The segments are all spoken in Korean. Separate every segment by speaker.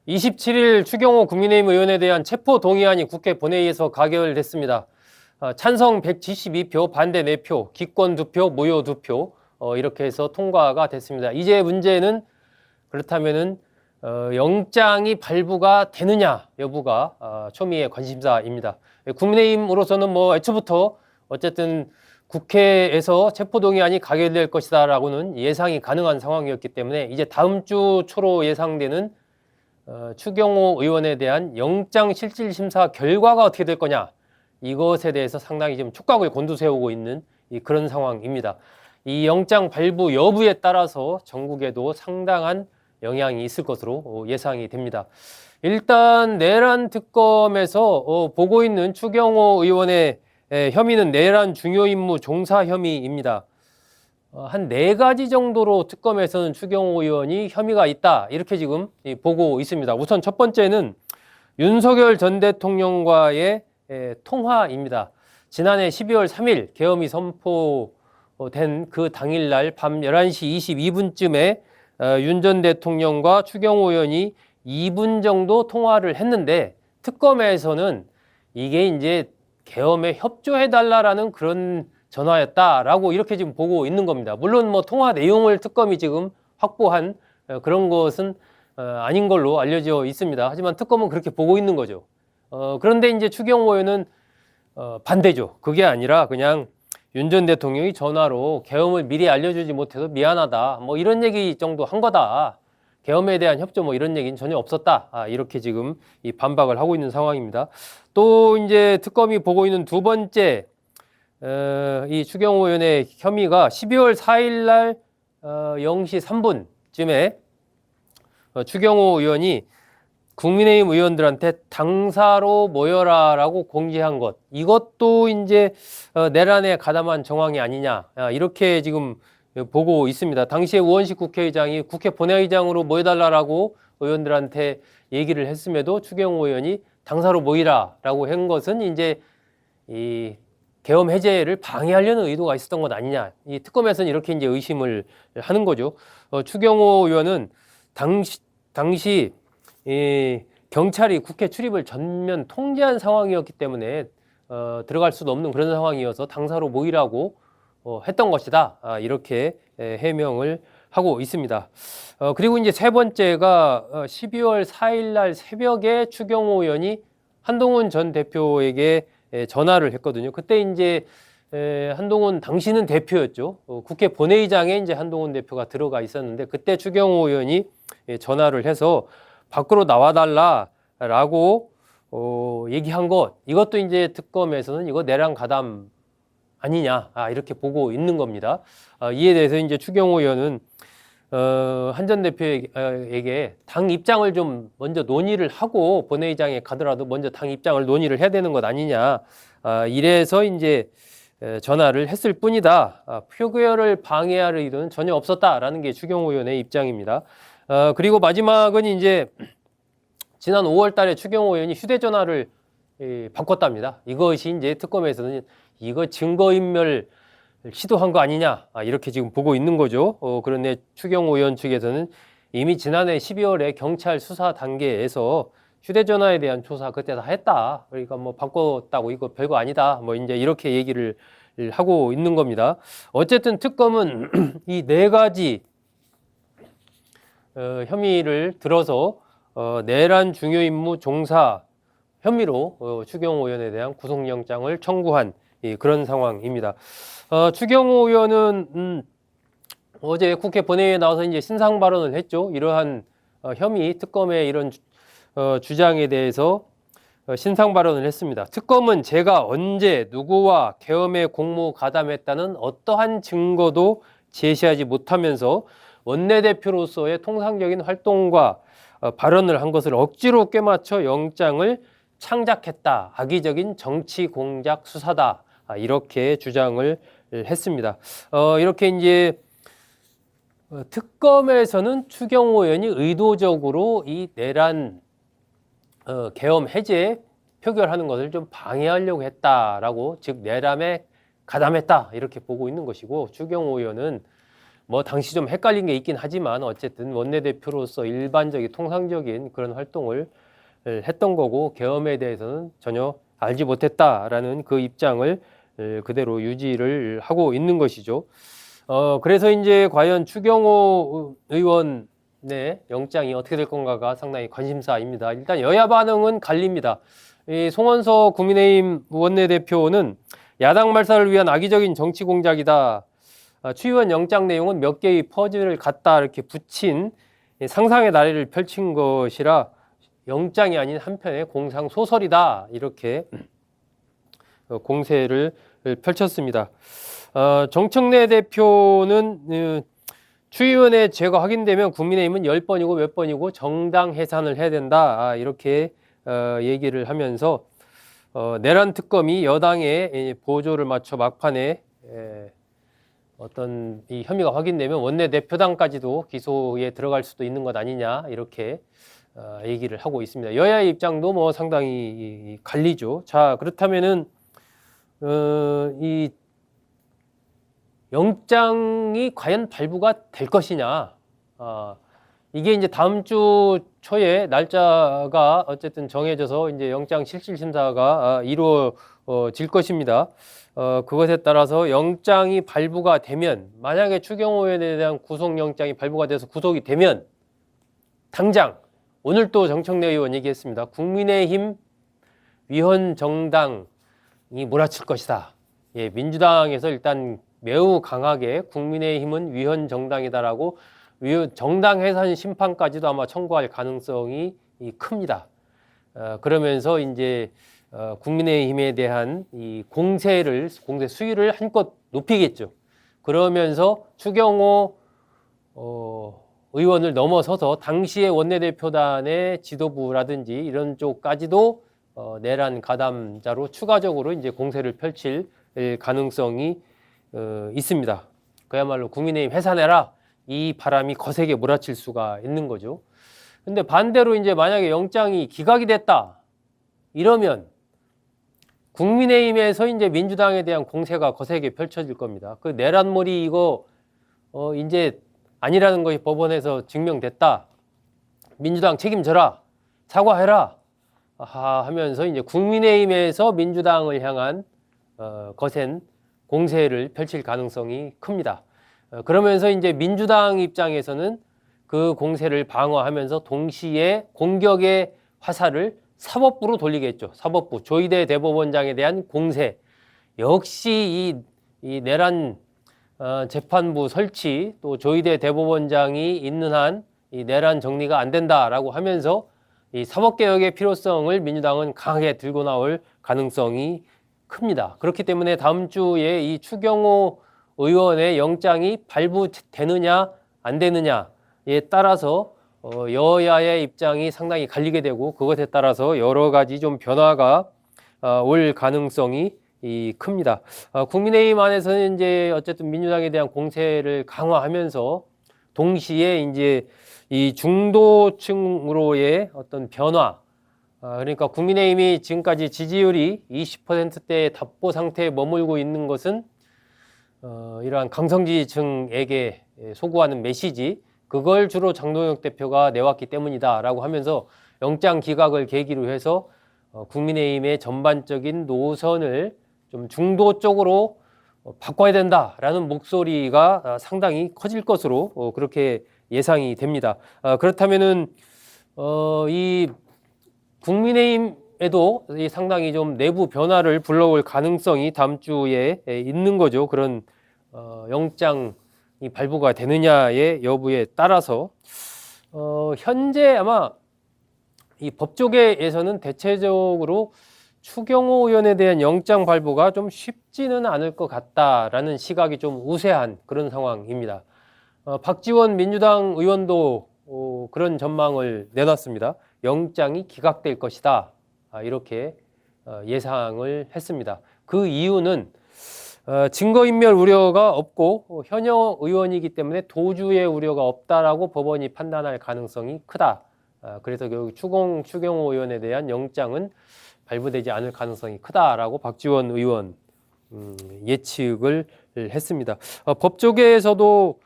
Speaker 1: 27일 추경호 국민의힘 의원에 대한 체포동의안이 국회 본회의에서 가결됐습니다. 찬성 172표, 반대 4표, 기권 2표, 무효 2표 이렇게 해서 통과가 됐습니다. 이제 문제는 그렇다면은 영장이 발부가 되느냐 여부가 초미의 관심사입니다. 국민의힘으로서는 뭐 애초부터 어쨌든 국회에서 체포동의안이 가결될 것이다라고는 예상이 가능한 상황이었기 때문에 이제 다음 주 초로 예상되는 추경호 의원에 대한 영장실질심사 결과가 어떻게 될 거냐, 이것에 대해서 상당히 지금 촉각을 곤두세우고 있는 그런 상황입니다. 이 영장 발부 여부에 따라서 전국에도 상당한 영향이 있을 것으로 예상이 됩니다. 일단 내란 특검에서 보고 있는 추경호 의원의 혐의는 내란 중요임무 종사 혐의입니다. 한 4가지 정도로 특검에서는 추경호 의원이 혐의가 있다, 이렇게 지금 보고 있습니다. 우선 첫 번째는 윤석열 전 대통령과의 통화입니다. 지난해 12월 3일 계엄이 선포된 그 당일날 밤 11시 22분쯤에 윤 전 대통령과 추경호 의원이 2분 정도 통화를 했는데, 특검에서는 이게 이제 계엄에 협조해달라라는 그런 전화였다라고 이렇게 지금 보고 있는 겁니다. 물론 뭐 통화 내용을 특검이 지금 확보한 그런 것은 아닌 걸로 알려져 있습니다. 하지만 특검은 그렇게 보고 있는 거죠. 그런데 이제 추경호 의원은 반대죠. 그게 아니라 그냥 윤 전 대통령이 전화로 계엄을 미리 알려주지 못해서 미안하다, 뭐 이런 얘기 정도 한 거다. 계엄에 대한 협조 뭐 이런 얘기는 전혀 없었다. 이렇게 지금 이 반박을 하고 있는 상황입니다. 또 이제 특검이 보고 있는 두 번째 이 추경호 의원의 혐의가 12월 4일 날 0시 3분쯤에 추경호 의원이 국민의힘 의원들한테 당사로 모여라라고 공지한 것, 이것도 이제 내란에 가담한 정황이 아니냐, 이렇게 지금 보고 있습니다. 당시에 우원식 국회의장이 국회 본회의장으로 모여달라고 의원들한테 얘기를 했음에도 추경호 의원이 당사로 모이라라고 한 것은 이제 이 계엄 해제를 방해하려는 의도가 있었던 것 아니냐. 이 특검에서는 이렇게 이제 의심을 하는 거죠. 추경호 의원은 당시 경찰이 국회 출입을 전면 통제한 상황이었기 때문에 들어갈 수도 없는 그런 상황이어서 당사로 모이라고 했던 것이다. 이렇게 해명을 하고 있습니다. 그리고 이제 세 번째가 12월 4일 날 새벽에 추경호 의원이 한동훈 전 대표에게 전화를 했거든요. 그때 이제 한동훈 당시는 대표였죠. 국회 본회의장에 이제 한동훈 대표가 들어가 있었는데, 그때 추경호 의원이 전화를 해서 밖으로 나와달라라고 얘기한 것, 이것도 이제 특검에서는 이거 내란 가담 아니냐, 이렇게 보고 있는 겁니다. 이에 대해서 이제 추경호 의원은 한 전 대표에게 당 입장을 좀 먼저 논의를 하고 본회의장에 가더라도 먼저 당 입장을 논의를 해야 되는 것 아니냐, 이래서 이제 전화를 했을 뿐이다. 표결을 방해할 의도는 전혀 없었다라는 게 추경호 의원의 입장입니다. 그리고 마지막은 이제 지난 5월 달에 추경호 의원이 휴대전화를 바꿨답니다. 이것이 이제 특검에서는 이거 증거인멸 시도한 거 아니냐, 이렇게 지금 보고 있는 거죠. 그런데 추경호 의원 측에서는 이미 지난해 12월에 경찰 수사 단계에서 휴대전화에 대한 조사 그때 다 했다. 그러니까 뭐 바꿨다고 이거 별거 아니다. 뭐 이제 이렇게 얘기를 하고 있는 겁니다. 어쨌든 특검은 이 4가지 혐의를 들어서 내란 중요임무 종사 혐의로 추경호 의원에 대한 구속영장을 청구한 그런 상황입니다. 추경호 의원은 어제 국회 본회의에 나와서 이제 신상 발언을 했죠. 이러한 혐의, 특검의 이런 주장에 대해서 신상 발언을 했습니다. 특검은 제가 언제 누구와 계엄에 공모 가담했다는 어떠한 증거도 제시하지 못하면서 원내대표로서의 통상적인 활동과 발언을 한 것을 억지로 꿰맞춰 영장을 창작했다. 악의적인 정치 공작 수사다. 이렇게 주장을 했습니다. 이렇게 이제 특검에서는 추경호 의원이 의도적으로 이 내란 계엄 해제 표결하는 것을 좀 방해하려고 했다라고, 즉 내란에 가담했다, 이렇게 보고 있는 것이고, 추경호 의원은 뭐 당시 좀 헷갈린 게 있긴 하지만 어쨌든 원내대표로서 일반적인 통상적인 그런 활동을 했던 거고 계엄에 대해서는 전혀 알지 못했다라는 그 입장을 그대로 유지를 하고 있는 것이죠. 그래서 이제 과연 추경호 의원의 영장이 어떻게 될 건가가 상당히 관심사입니다. 일단 여야 반응은 갈립니다. 이 송원석 국민의힘 원내대표는 야당 말살을 위한 악의적인 정치 공작이다. 추의원 영장 내용은 몇 개의 퍼즐을 갖다 이렇게 붙인 상상의 나래를 펼친 것이라 영장이 아닌 한편의 공상 소설이다. 이렇게 공세를 펼쳤습니다. 정청래 대표는 추의원의 죄가 확인되면 국민의힘은 10번이고 몇 번이고 정당 해산을 해야 된다. 이렇게 얘기를 하면서 내란 특검이 여당의 보조를 맞춰 막판에 어떤 이 혐의가 확인되면 원내대표당까지도 기소에 들어갈 수도 있는 것 아니냐 이렇게 얘기를 하고 있습니다. 여야의 입장도 뭐 상당히 갈리죠. 자, 그렇다면은 이 영장이 과연 발부가 될 것이냐? 이게 이제 다음 주 초에 날짜가 어쨌든 정해져서 이제 영장 실질 심사가 이루어질 것입니다. 그것에 따라서 영장이 발부가 되면 만약에 추경호 의원에 대한 구속영장이 발부가 돼서 구속이 되면 당장 오늘 또 정청래 의원 얘기했습니다. 국민의힘 위헌 정당이 몰아칠 것이다. 예, 민주당에서 일단 매우 강하게 국민의힘은 위헌 정당이다라고 정당 해산 심판까지도 아마 청구할 가능성이 큽니다. 그러면서 이제 국민의힘에 대한 이 공세 수위를 한껏 높이겠죠. 그러면서 추경호 의원을 넘어서서 당시의 원내대표단의 지도부라든지 이런 쪽까지도 내란 가담자로 추가적으로 이제 공세를 펼칠 가능성이 있습니다. 그야말로 국민의힘 해산해라. 이 바람이 거세게 몰아칠 수가 있는 거죠. 근데 반대로 이제 만약에 영장이 기각이 됐다. 이러면 국민의힘에서 이제 민주당에 대한 공세가 거세게 펼쳐질 겁니다. 그 내란몰이 이거 이제 아니라는 것이 법원에서 증명됐다. 민주당 책임져라. 사과해라. 하면서 이제 국민의힘에서 민주당을 향한 거센 공세를 펼칠 가능성이 큽니다. 그러면서 이제 민주당 입장에서는 그 공세를 방어하면서 동시에 공격의 화살을 사법부로 돌리겠죠. 사법부, 조희대 대법원장에 대한 공세. 역시 이 내란 재판부 설치 또 조희대 대법원장이 있는 한 이 내란 정리가 안 된다라고 하면서 이 사법개혁의 필요성을 민주당은 강하게 들고 나올 가능성이 큽니다. 그렇기 때문에 다음 주에 이 추경호 의원의 영장이 발부되느냐 안 되느냐에 따라서 여야의 입장이 상당히 갈리게 되고 그것에 따라서 여러 가지 좀 변화가 올 가능성이 큽니다. 국민의힘 안에서는 이제 어쨌든 민주당에 대한 공세를 강화하면서 동시에 이제 이 중도층으로의 어떤 변화, 그러니까 국민의힘이 지금까지 지지율이 20%대의 답보 상태에 머물고 있는 것은 이러한 강성지층에게 소구하는 메시지, 그걸 주로 장동혁 대표가 내왔기 때문이다라고 하면서 영장 기각을 계기로 해서 국민의힘의 전반적인 노선을 좀 중도 쪽으로 바꿔야 된다라는 목소리가 상당히 커질 것으로 그렇게 예상이 됩니다. 그렇다면은 이 국민의힘에도 상당히 좀 내부 변화를 불러올 가능성이 다음 주에 있는 거죠. 그런 영장이 발부가 되느냐의 여부에 따라서 현재 아마 이 법조계에서는 대체적으로 추경호 의원에 대한 영장 발부가 좀 쉽지는 않을 것 같다라는 시각이 좀 우세한 그런 상황입니다. 박지원 민주당 의원도 그런 전망을 내놨습니다. 영장이 기각될 것이다. 이렇게 예상을 했습니다. 그 이유는 증거인멸 우려가 없고 현역 의원이기 때문에 도주의 우려가 없다라고 법원이 판단할 가능성이 크다. 그래서 결국 추경호 의원에 대한 영장은 발부되지 않을 가능성이 크다라고 박지원 의원 예측을 했습니다. 법조계에서도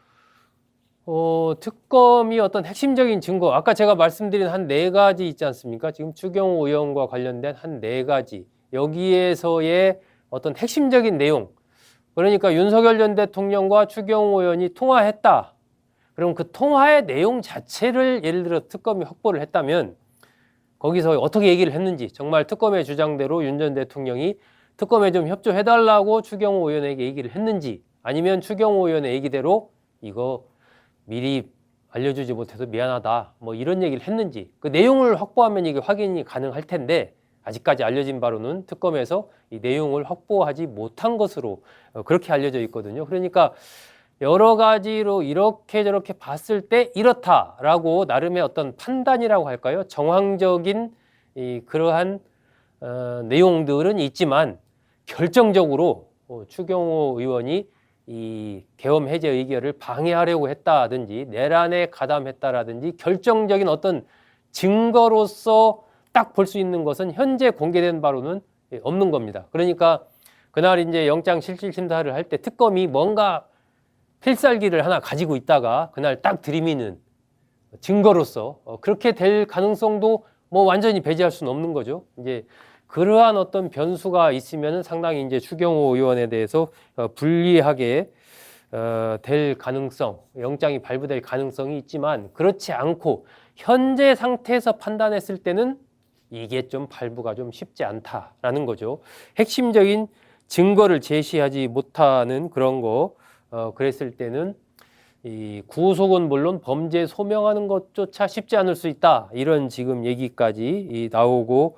Speaker 1: 특검이 어떤 핵심적인 증거, 아까 제가 말씀드린 한 네 가지 있지 않습니까? 지금 추경호 의원과 관련된 한 네 가지. 여기에서의 어떤 핵심적인 내용. 그러니까 윤석열 전 대통령과 추경호 의원이 통화했다. 그럼 그 통화의 내용 자체를 예를 들어 특검이 확보를 했다면 거기서 어떻게 얘기를 했는지, 정말 특검의 주장대로 윤 전 대통령이 특검에 좀 협조해달라고 추경호 의원에게 얘기를 했는지, 아니면 추경호 의원의 얘기대로 이거 미리 알려주지 못해서 미안하다, 뭐 이런 얘기를 했는지, 그 내용을 확보하면 이게 확인이 가능할 텐데 아직까지 알려진 바로는 특검에서 이 내용을 확보하지 못한 것으로 그렇게 알려져 있거든요. 그러니까 여러 가지로 이렇게 저렇게 봤을 때 이렇다라고 나름의 어떤 판단이라고 할까요? 정황적인 그러한 내용들은 있지만 결정적으로 추경호 의원이 이 계엄 해제 의결을 방해하려고 했다든지 내란에 가담했다라든지 결정적인 어떤 증거로서 딱 볼 수 있는 것은 현재 공개된 바로는 없는 겁니다. 그러니까 그날 이제 영장실질심사를 할 때 특검이 뭔가 필살기를 하나 가지고 있다가 그날 딱 들이미는 증거로서 그렇게 될 가능성도 뭐 완전히 배제할 수는 없는 거죠. 이제 그러한 어떤 변수가 있으면 상당히 이제 추경호 의원에 대해서 불리하게 될 가능성, 영장이 발부될 가능성이 있지만 그렇지 않고 현재 상태에서 판단했을 때는 이게 좀 발부가 좀 쉽지 않다라는 거죠. 핵심적인 증거를 제시하지 못하는 그런 거, 그랬을 때는 이 구속은 물론 범죄 소명하는 것조차 쉽지 않을 수 있다. 이런 지금 얘기까지 나오고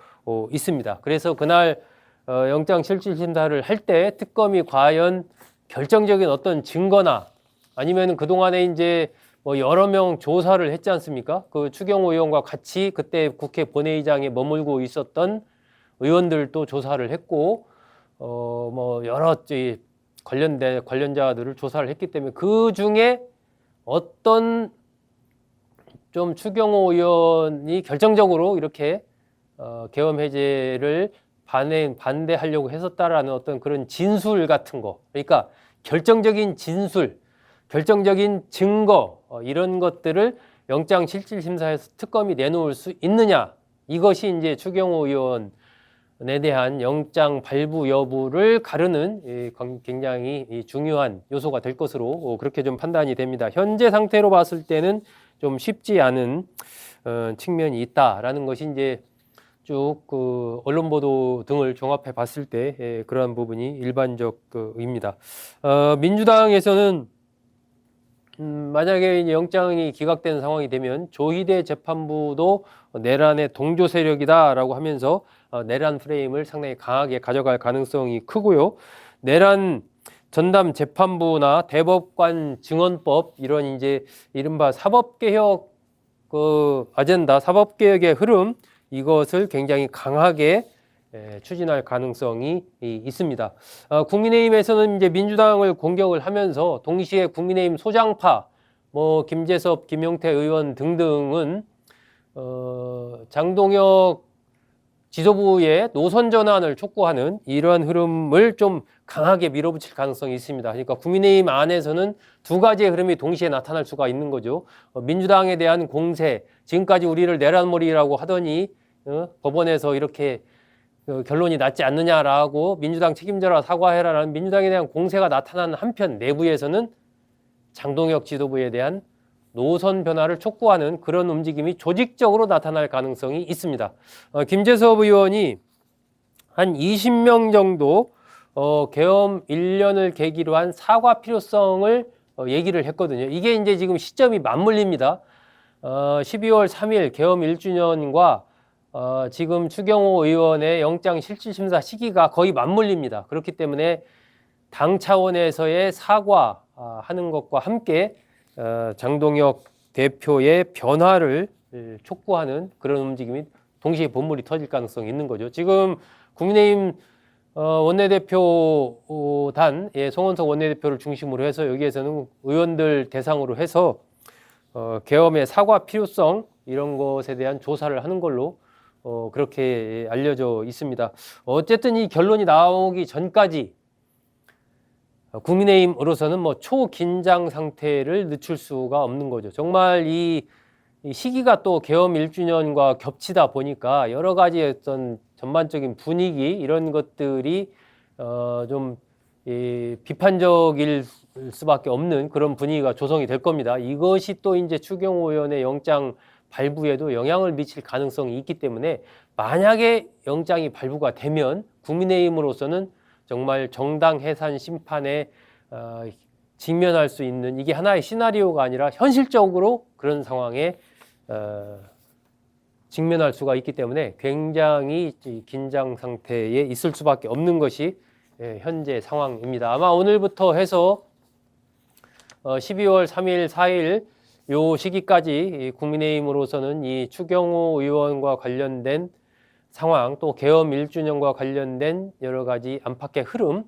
Speaker 1: 있습니다. 그래서 그날 영장실질심사를 할 때 특검이 과연 결정적인 어떤 증거나 아니면 그동안에 이제 뭐 여러 명 조사를 했지 않습니까? 그 추경호 의원과 같이 그때 국회 본회의장에 머물고 있었던 의원들도 조사를 했고 뭐 여러 관련자들을 조사를 했기 때문에 그 중에 어떤 좀 추경호 의원이 결정적으로 이렇게 계엄 해제를 반대하려고 했었다라는 어떤 그런 진술 같은 거, 그러니까 결정적인 진술, 결정적인 증거 이런 것들을 영장실질심사에서 특검이 내놓을 수 있느냐, 이것이 이제 추경호 의원에 대한 영장 발부 여부를 가르는 굉장히 중요한 요소가 될 것으로 그렇게 좀 판단이 됩니다. 현재 상태로 봤을 때는 좀 쉽지 않은 측면이 있다라는 것이 이제 쭉 그 언론 보도 등을 종합해 봤을 때 그러한 부분이 일반적입니다. 민주당에서는 만약에 이제 영장이 기각되는 상황이 되면 조희대 재판부도 내란의 동조 세력이다라고 하면서 내란 프레임을 상당히 강하게 가져갈 가능성이 크고요. 내란 전담 재판부나 대법관 증언법 이런 이제 이른바 사법개혁 아젠다, 사법개혁의 흐름, 이것을 굉장히 강하게 추진할 가능성이 있습니다. 국민의힘에서는 이제 민주당을 공격을 하면서 동시에 국민의힘 소장파, 뭐 김재섭, 김용태 의원 등등은 장동혁 지도부의 노선 전환을 촉구하는 이러한 흐름을 좀 강하게 밀어붙일 가능성이 있습니다. 그러니까 국민의힘 안에서는 두 가지의 흐름이 동시에 나타날 수가 있는 거죠. 민주당에 대한 공세, 지금까지 우리를 내란몰이라고 하더니 법원에서 이렇게 결론이 났지 않느냐라고 민주당 책임져라, 사과해라라는 민주당에 대한 공세가 나타나는 한편, 내부에서는 장동혁 지도부에 대한 노선 변화를 촉구하는 그런 움직임이 조직적으로 나타날 가능성이 있습니다. 김재섭 의원이 한 20명 정도 계엄 1년을 계기로 한 사과 필요성을 얘기를 했거든요. 이게 이제 지금 시점이 맞물립니다. 12월 3일 계엄 1주년과 지금 추경호 의원의 영장 실질심사 시기가 거의 맞물립니다. 그렇기 때문에 당 차원에서의 사과하는 것과 함께 장동혁 대표의 변화를 촉구하는 그런 움직임이 동시에 본물이 터질 가능성이 있는 거죠. 지금 국민의힘 원내대표단, 송원석 원내대표를 중심으로 해서 여기에서는 의원들 대상으로 해서 계엄의 사과 필요성 이런 것에 대한 조사를 하는 걸로 그렇게 알려져 있습니다. 어쨌든 이 결론이 나오기 전까지 국민의힘으로서는 뭐 초긴장 상태를 늦출 수가 없는 거죠. 정말 이 시기가 또 계엄 1주년과 겹치다 보니까 여러 가지 어떤 전반적인 분위기 이런 것들이 좀 비판적일 수밖에 없는 그런 분위기가 조성이 될 겁니다. 이것이 또 이제 추경호 의원의 영장 발부에도 영향을 미칠 가능성이 있기 때문에 만약에 영장이 발부가 되면 국민의힘으로서는 정말 정당 해산 심판에 직면할 수 있는 이게 하나의 시나리오가 아니라 현실적으로 그런 상황에 직면할 수가 있기 때문에 굉장히 긴장 상태에 있을 수밖에 없는 것이 현재 상황입니다. 아마 오늘부터 해서 12월 3일, 4일 요 시기까지 국민의힘으로서는 이 추경호 의원과 관련된 상황 또 계엄 1주년과 관련된 여러 가지 안팎의 흐름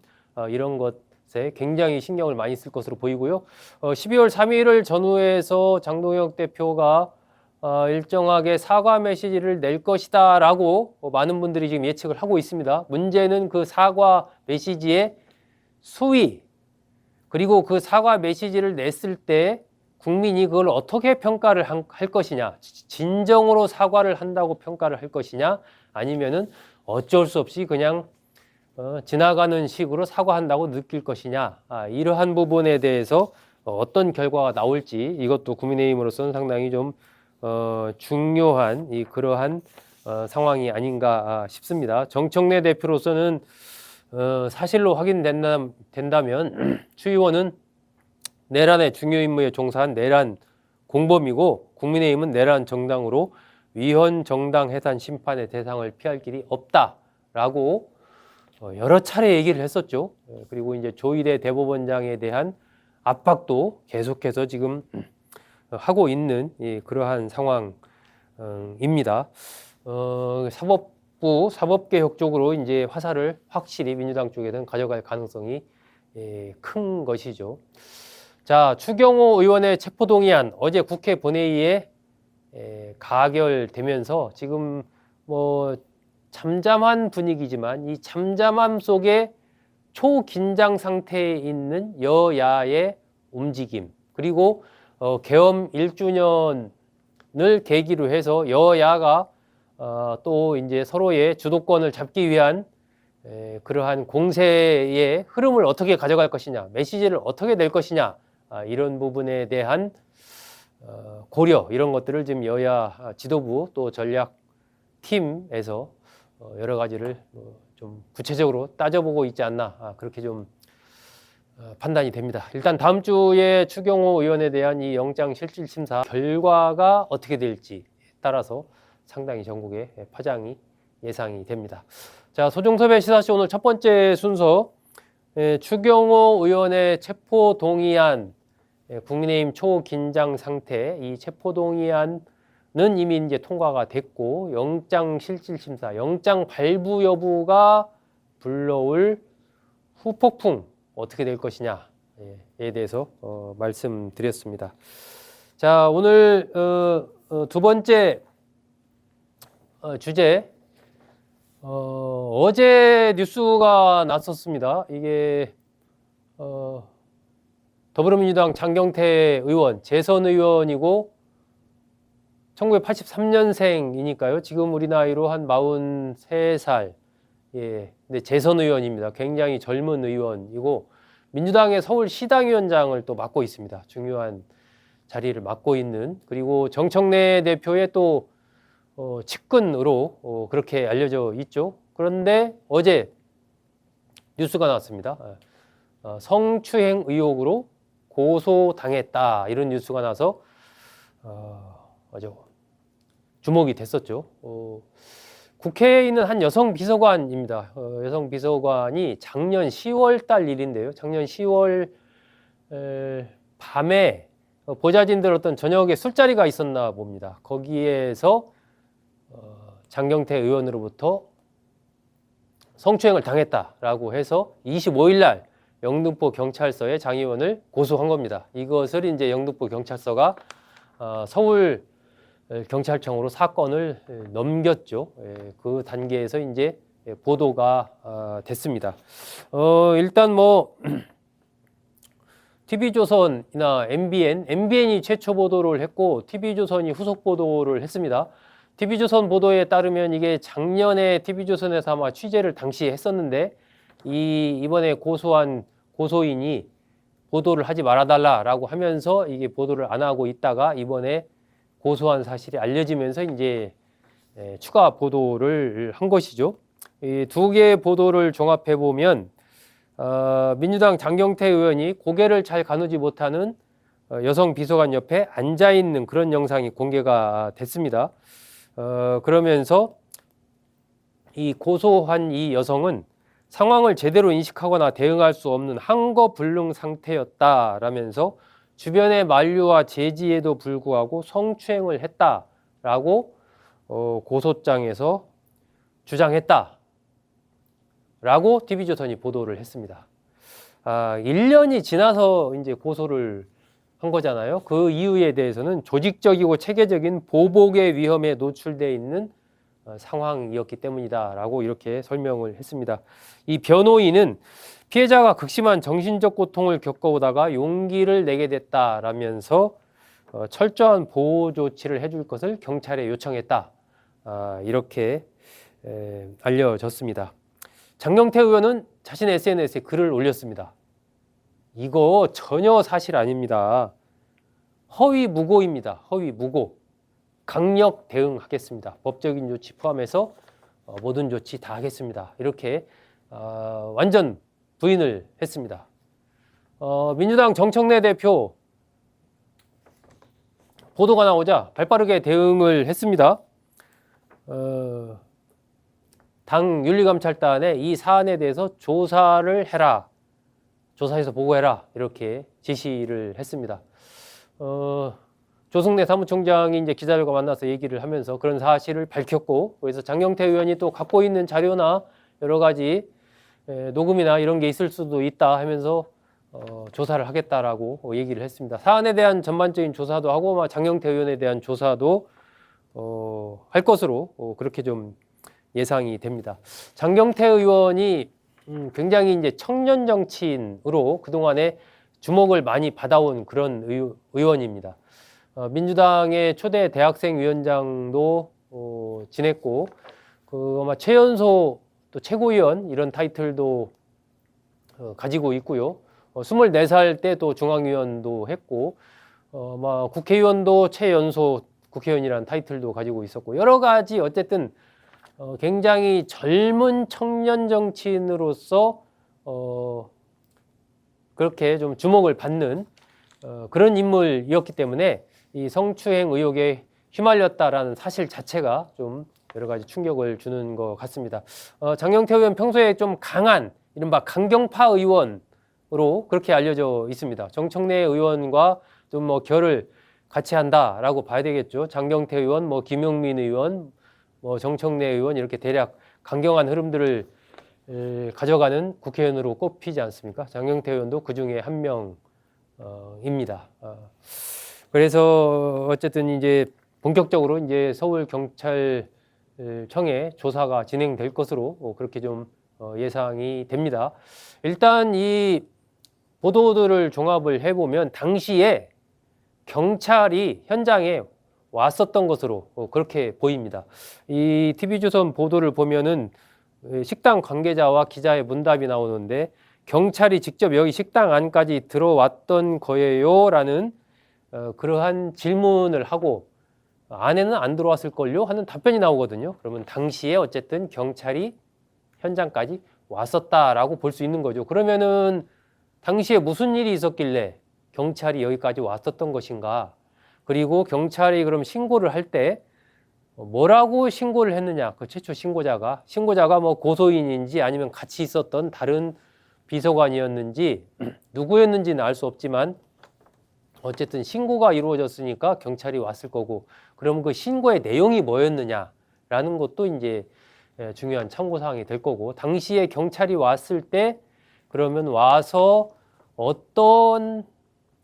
Speaker 1: 이런 것에 굉장히 신경을 많이 쓸 것으로 보이고요. 12월 3일을 전후해서 장동혁 대표가 일정하게 사과 메시지를 낼 것이다 라고 많은 분들이 지금 예측을 하고 있습니다. 문제는 그 사과 메시지의 수위 그리고 그 사과 메시지를 냈을 때 국민이 그걸 어떻게 평가를 할 것이냐, 진정으로 사과를 한다고 평가를 할 것이냐, 아니면은 어쩔 수 없이 그냥 지나가는 식으로 사과한다고 느낄 것이냐, 이러한 부분에 대해서 어떤 결과가 나올지 이것도 국민의힘으로서는 상당히 좀 중요한 그러한 상황이 아닌가 싶습니다. 정청래 대표로서는 사실로 확인된다면 추 의원은 내란의 중요 임무에 종사한 내란 공범이고 국민의힘은 내란 정당으로 위헌 정당 해산 심판의 대상을 피할 길이 없다라고 여러 차례 얘기를 했었죠. 그리고 이제 조희대 대법원장에 대한 압박도 계속해서 지금 하고 있는 그러한 상황입니다. 사법개혁 쪽으로 이제 화살을 확실히 민주당 쪽에는 가져갈 가능성이 큰 것이죠. 자, 추경호 의원의 체포동의안 어제 국회 본회의에 가결되면서 지금 뭐 잠잠한 분위기지만 이 잠잠함 속에 초긴장 상태에 있는 여야의 움직임 그리고 계엄 1주년을 계기로 해서 여야가 또 이제 서로의 주도권을 잡기 위한 그러한 공세의 흐름을 어떻게 가져갈 것이냐, 메시지를 어떻게 낼 것이냐, 이런 부분에 대한 고려 이런 것들을 지금 여야 지도부 또 전략팀에서 여러 가지를 좀 구체적으로 따져보고 있지 않나 그렇게 좀 판단이 됩니다. 일단 다음 주에 추경호 의원에 대한 이 영장 실질 심사 결과가 어떻게 될지 따라서 상당히 전국에 파장이 예상이 됩니다. 자, 소중섭의 시사쇼 오늘 첫 번째 순서 추경호 의원의 체포동의안 국민의힘 초긴장 상태 이 체포동의안은 이미 이제 통과가 됐고 영장 실질 심사, 영장 발부 여부가 불러올 후폭풍 어떻게 될 것이냐에 대해서 말씀드렸습니다. 자, 오늘 두 번째 주제 어제 뉴스가 났었습니다. 이게 더불어민주당 장경태 의원, 재선 의원이고 1983년생이니까요. 지금 우리 나이로 한 43살. 근데 재선 의원입니다. 굉장히 젊은 의원이고 민주당의 서울 시당위원장을 또 맡고 있습니다. 중요한 자리를 맡고 있는 그리고 정청래 대표의 또 측근으로 그렇게 알려져 있죠. 그런데 어제 뉴스가 나왔습니다. 성추행 의혹으로 고소당했다 이런 뉴스가 나서 아주 주목이 됐었죠. 국회에 있는 한 여성 비서관입니다. 여성 비서관이 작년 10월 달 일인데요. 작년 10월 밤에 보좌진들 어떤 저녁에 술자리가 있었나 봅니다. 거기에서 장경태 의원으로부터 성추행을 당했다라고 해서 25일 날 영등포 경찰서에 장 의원을 고소한 겁니다. 이것을 이제 영등포 경찰서가 서울 경찰청으로 사건을 넘겼죠. 그 단계에서 이제 보도가 됐습니다. 일단 뭐 TV조선이나 MBN이 최초 보도를 했고 TV조선이 후속 보도를 했습니다. TV조선 보도에 따르면 이게 작년에 TV조선에서 아마 취재를 당시에 했었는데 이번에 고소한 고소인이 보도를 하지 말아달라라고 하면서 이게 보도를 안 하고 있다가 이번에 고소한 사실이 알려지면서 이제 추가 보도를 한 것이죠. 이 두 개의 보도를 종합해 보면 민주당 장경태 의원이 고개를 잘 가누지 못하는 여성 비서관 옆에 앉아 있는 그런 영상이 공개가 됐습니다. 그러면서 이 고소한 이 여성은 상황을 제대로 인식하거나 대응할 수 없는 한거불능 상태였다라면서 주변의 만류와 제지에도 불구하고 성추행을 했다라고 고소장에서 주장했다라고 TV조선이 보도를 했습니다. 1년이 지나서 이제 고소를 한 거잖아요. 그 이유에 대해서는 조직적이고 체계적인 보복의 위험에 노출되어 있는 상황이었기 때문이다라고 이렇게 설명을 했습니다. 이 변호인은 피해자가 극심한 정신적 고통을 겪어오다가 용기를 내게 됐다라면서 철저한 보호 조치를 해줄 것을 경찰에 요청했다. 이렇게 알려졌습니다. 장경태 의원은 자신의 SNS에 글을 올렸습니다. 이거 전혀 사실 아닙니다. 허위 무고입니다. 허위 무고. 강력 대응하겠습니다. 법적인 조치 포함해서 모든 조치 다 하겠습니다. 이렇게 완전 부인을 했습니다. 민주당 정청래 대표 보도가 나오자 발빠르게 대응을 했습니다. 당 윤리감찰단에 이 사안에 대해서 조사를 해라. 조사해서 보고해라. 이렇게 지시를 했습니다. 조승래 사무총장이 이제 기자들과 만나서 얘기를 하면서 그런 사실을 밝혔고, 그래서 장경태 의원이 또 갖고 있는 자료나 여러 가지 녹음이나 이런 게 있을 수도 있다 하면서 조사를 하겠다라고 얘기를 했습니다. 사안에 대한 전반적인 조사도 하고 장경태 의원에 대한 조사도 할 것으로 그렇게 좀 예상이 됩니다. 장경태 의원이 굉장히 이제 청년 정치인으로 그동안에 주목을 많이 받아온 그런 의원입니다. 민주당의 초대 대학생 위원장도 지냈고, 아마 최연소 또 최고위원 이런 타이틀도 가지고 있고요. 24살 때 또 중앙위원도 했고, 국회의원도 최연소 국회의원이라는 타이틀도 가지고 있었고, 여러 가지 어쨌든 굉장히 젊은 청년 정치인으로서 그렇게 좀 주목을 받는 그런 인물이었기 때문에 이 성추행 의혹에 휘말렸다라는 사실 자체가 좀 여러 가지 충격을 주는 것 같습니다. 장경태 의원 평소에 좀 강한 이른바 강경파 의원으로 그렇게 알려져 있습니다. 정청래 의원과 좀 결을 같이 한다라고 봐야 되겠죠. 장경태 의원, 김용민 의원, 정청래 의원 이렇게 대략 강경한 흐름들을 가져가는 국회의원으로 꼽히지 않습니까? 장경태 의원도 그 중에 한 명입니다. 그래서 어쨌든 이제 본격적으로 이제 서울경찰청의 조사가 진행될 것으로 그렇게 좀 예상이 됩니다. 일단 이 보도들을 종합을 해보면 당시에 경찰이 현장에 왔었던 것으로 그렇게 보입니다. 이 TV조선 보도를 보면은 식당 관계자와 기자의 문답이 나오는데 경찰이 직접 여기 식당 안까지 들어왔던 거예요 라는 그러한 질문을 하고 안에는 안 들어왔을걸요 하는 답변이 나오거든요. 그러면 당시에 어쨌든 경찰이 현장까지 왔었다라고 볼 수 있는 거죠. 그러면은 당시에 무슨 일이 있었길래 경찰이 여기까지 왔었던 것인가? 그리고 경찰이 그럼 신고를 할 때 뭐라고 신고를 했느냐? 그 최초 신고자가 고소인인지 아니면 같이 있었던 다른 비서관이었는지 누구였는지는 알 수 없지만 어쨌든 신고가 이루어졌으니까 경찰이 왔을 거고, 그럼 그 신고의 내용이 뭐였느냐라는 것도 이제 중요한 참고사항이 될 거고, 당시에 경찰이 왔을 때 그러면 와서 어떤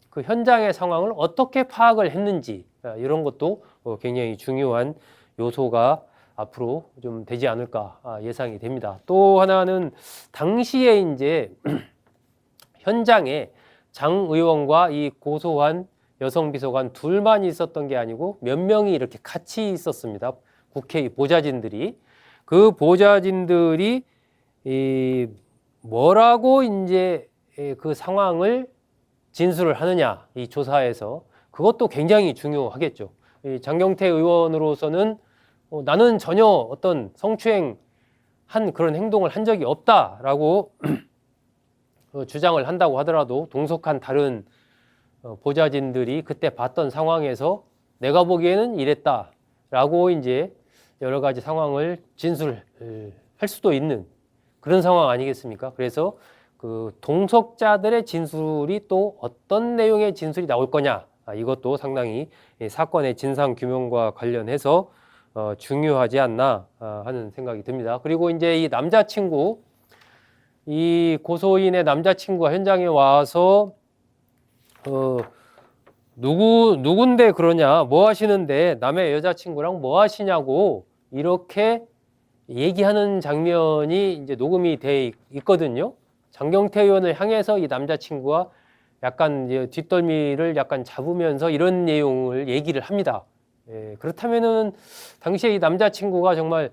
Speaker 1: 그 현장의 상황을 어떻게 파악을 했는지 이런 것도 굉장히 중요한 요소가 앞으로 좀 되지 않을까 예상이 됩니다. 또 하나는 당시에 이제 현장에 장 의원과 이 고소한 여성 비서관 둘만 있었던 게 아니고 몇 명이 이렇게 같이 있었습니다. 국회 보좌진들이. 그 보좌진들이 뭐라고 이제 그 상황을 진술을 하느냐, 이 조사에서. 그것도 굉장히 중요하겠죠. 이 장경태 의원으로서는 나는 전혀 어떤 성추행 한 그런 행동을 한 적이 없다라고 주장을 한다고 하더라도 동석한 다른 보좌진들이 그때 봤던 상황에서 내가 보기에는 이랬다라고 이제 여러 가지 상황을 진술할 수도 있는 그런 상황 아니겠습니까? 그래서 그 동석자들의 진술이 또 어떤 내용의 진술이 나올 거냐, 이것도 상당히 사건의 진상 규명과 관련해서 중요하지 않나 하는 생각이 듭니다. 그리고 이제 이 남자친구, 이 고소인의 남자친구가 현장에 와서 누군데 그러냐, 뭐 하시는데 남의 여자친구랑 뭐 하시냐고 이렇게 얘기하는 장면이 이제 녹음이 돼 있거든요. 장경태 의원을 향해서 이 남자친구가 약간 이제 뒷덜미를 약간 잡으면서 이런 내용을 얘기를 합니다. 그렇다면은 당시에 이 남자친구가 정말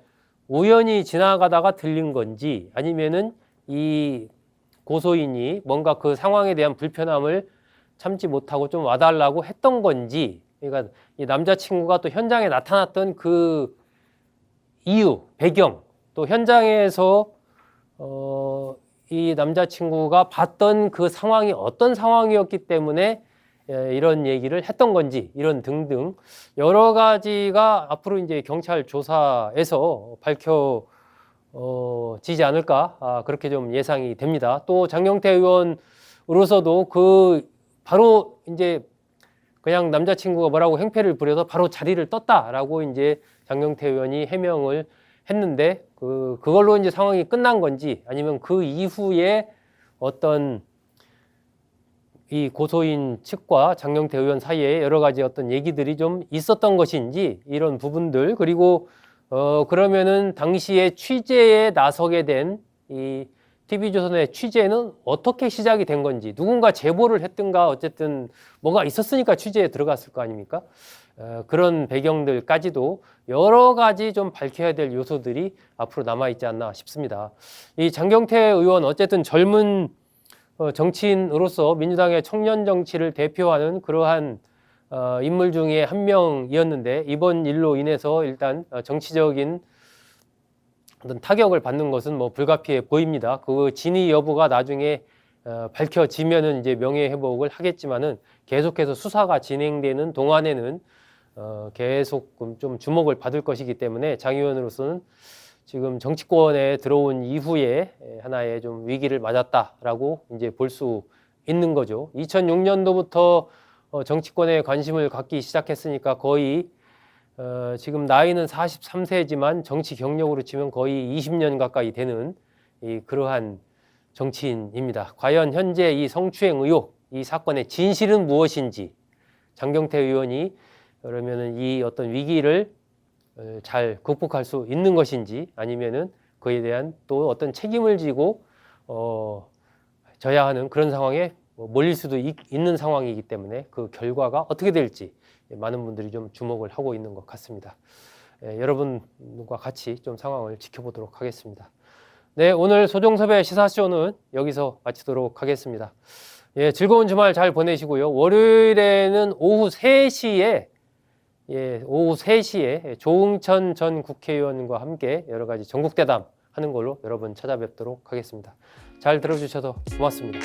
Speaker 1: 우연히 지나가다가 들린 건지 아니면은 이 고소인이 뭔가 그 상황에 대한 불편함을 참지 못하고 좀 와달라고 했던 건지, 그러니까 이 남자친구가 또 현장에 나타났던 그 이유, 배경, 또 현장에서 이 남자친구가 봤던 그 상황이 어떤 상황이었기 때문에 이런 얘기를 했던 건지, 이런 등등 여러 가지가 앞으로 이제 경찰 조사에서 밝혀지지 않을까, 그렇게 좀 예상이 됩니다. 또 장경태 의원으로서도 그 바로 이제 그냥 남자친구가 뭐라고 행패를 부려서 바로 자리를 떴다라고 이제 장경태 의원이 해명을 했는데 그걸로 이제 상황이 끝난 건지 아니면 그 이후에 어떤 이 고소인 측과 장경태 의원 사이에 여러 가지 어떤 얘기들이 좀 있었던 것인지, 이런 부분들, 그리고 그러면은 당시에 취재에 나서게 된 이 TV조선의 취재는 어떻게 시작이 된 건지, 누군가 제보를 했든가 어쨌든 뭐가 있었으니까 취재에 들어갔을 거 아닙니까? 그런 배경들까지도 여러 가지 좀 밝혀야 될 요소들이 앞으로 남아있지 않나 싶습니다. 이 장경태 의원 어쨌든 젊은 정치인으로서 민주당의 청년 정치를 대표하는 그러한 인물 중에 한 명이었는데, 이번 일로 인해서 일단 정치적인 어떤 타격을 받는 것은 뭐 불가피해 보입니다. 그 진위 여부가 나중에 밝혀지면은 이제 명예회복을 하겠지만은 계속해서 수사가 진행되는 동안에는 계속 좀 주목을 받을 것이기 때문에 장 의원으로서는 지금 정치권에 들어온 이후에 하나의 좀 위기를 맞았다라고 이제 볼 수 있는 거죠. 2006년도부터 정치권에 관심을 갖기 시작했으니까 거의 지금 나이는 43세지만 정치 경력으로 치면 거의 20년 가까이 되는 그러한 정치인입니다. 과연 현재 이 성추행 의혹, 이 사건의 진실은 무엇인지, 장경태 의원이 그러면은 이 어떤 위기를 잘 극복할 수 있는 것인지, 아니면은 그에 대한 또 어떤 책임을 지고 져야 하는 그런 상황에 몰릴 수도 있는 상황이기 때문에 그 결과가 어떻게 될지 많은 분들이 좀 주목을 하고 있는 것 같습니다. 여러분과 같이 좀 상황을 지켜보도록 하겠습니다. 네, 오늘 소종섭의 시사쇼는 여기서 마치도록 하겠습니다. 즐거운 주말 잘 보내시고요. 월요일에는 오후 3시에 조응천 전 국회의원과 함께 여러 가지 전국대담 하는 걸로 여러분 찾아뵙도록 하겠습니다. 잘 들어주셔서 고맙습니다.